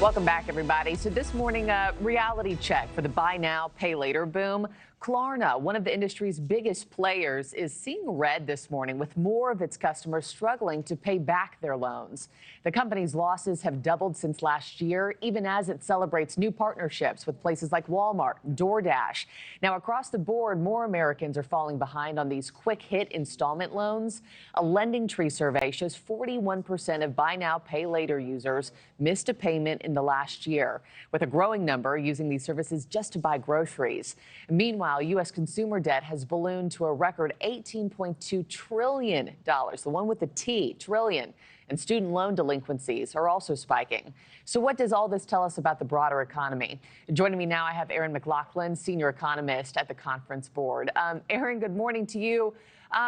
Welcome back, everybody. So this morning, a reality check for the buy now, pay later boom. Klarna, one of the industry's biggest players, is seeing red this morning with more of its customers struggling to pay back their loans. The company's losses have doubled since last year, even as it celebrates new partnerships with places like Walmart, DoorDash. Now, across the board, more Americans are falling behind on these quick hit installment loans. A Lending Tree survey shows 41% of buy now, pay later users missed a payment in the last year, with a growing number using these services just to buy groceries. Meanwhile, U.S. consumer debt has ballooned to a record $18.2 trillion, the one with the T, trillion, and student loan delinquencies are also spiking. So what does all this tell us about the broader economy? Joining me now, I have Erin McLaughlin, senior economist at the Conference Board. Erin, good morning to you.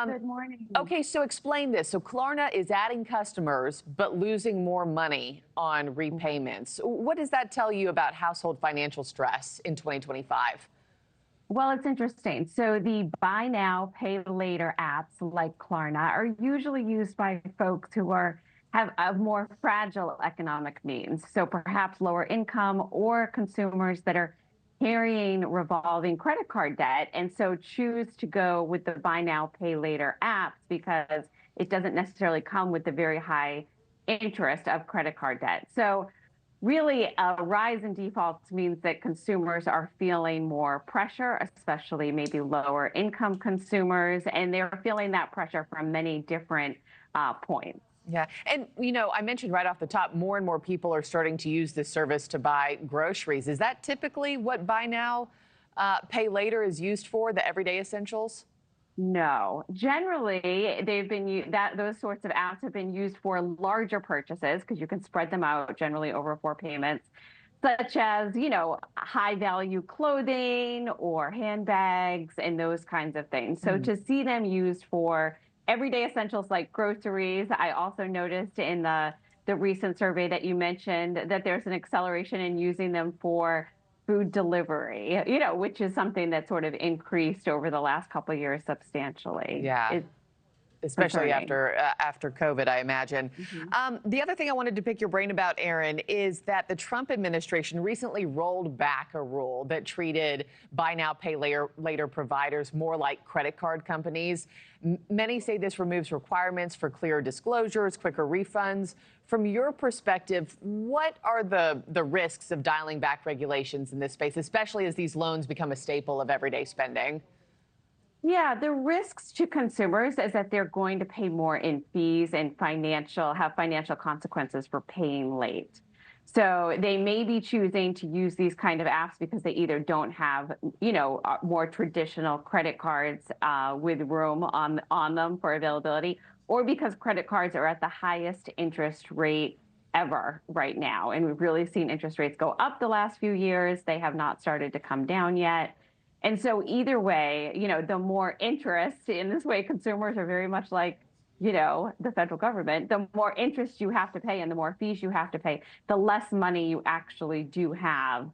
Good morning. Okay, so explain this. So Klarna is adding customers, but losing more money on repayments. What does that tell you about household financial stress in 2025? Well, it's interesting. So the buy now, pay later apps like Klarna are usually used by folks who have a more fragile economic means. So perhaps lower income or consumers that are carrying revolving credit card debt and so choose to go with the buy now, pay later apps because it doesn't necessarily come with the very high interest of credit card debt. So really, a rise in defaults means that consumers are feeling more pressure, especially maybe lower income consumers, and they're feeling that pressure from many different points. Yeah. And, you know, I mentioned right off the top, more and more people are starting to use this service to buy groceries. Is that typically what buy now, pay later is used for, the everyday essentials? No, generally those sorts of apps have been used for larger purchases because you can spread them out generally over 4 payments, such as, high value clothing or handbags and those kinds of things. So to see them used for everyday essentials like groceries, I also noticed in the recent survey that you mentioned that there's an acceleration in using them for food delivery, which is something that sort of increased over the last couple of years substantially. Yeah. Especially after COVID, I imagine. The other thing I wanted to pick your brain about, Erin, is that the Trump administration recently rolled back a rule that treated buy now, pay later providers more like credit card companies. Many say this removes requirements for clearer disclosures, quicker refunds. From your perspective, what are the risks of dialing back regulations in this space, especially as these loans become a staple of everyday spending? Yeah, the risks to consumers is that they're going to pay more in fees and have financial consequences for paying late. So they may be choosing to use these kind of apps because they either don't have, more traditional credit cards with room on them for availability, or because credit cards are at the highest interest rate ever right now. And we've really seen interest rates go up the last few years. They have not started to come down yet. And so either way, the more interest in this way, consumers are very much like, the federal government, the more interest you have to pay and the more fees you have to pay, the less money you actually do have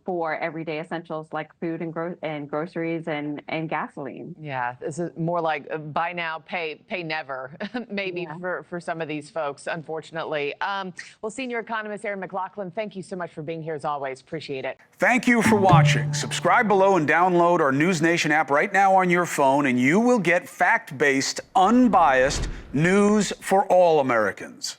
for everyday essentials like food and groceries and gasoline. Yeah, this is more like buy now, pay never, maybe for some of these folks, unfortunately. Well, senior economist Erin McLaughlin, thank you so much for being here as always. Appreciate it. Thank you for watching. Subscribe below and download our NewsNation app right now on your phone, and you will get fact-based, unbiased news for all Americans.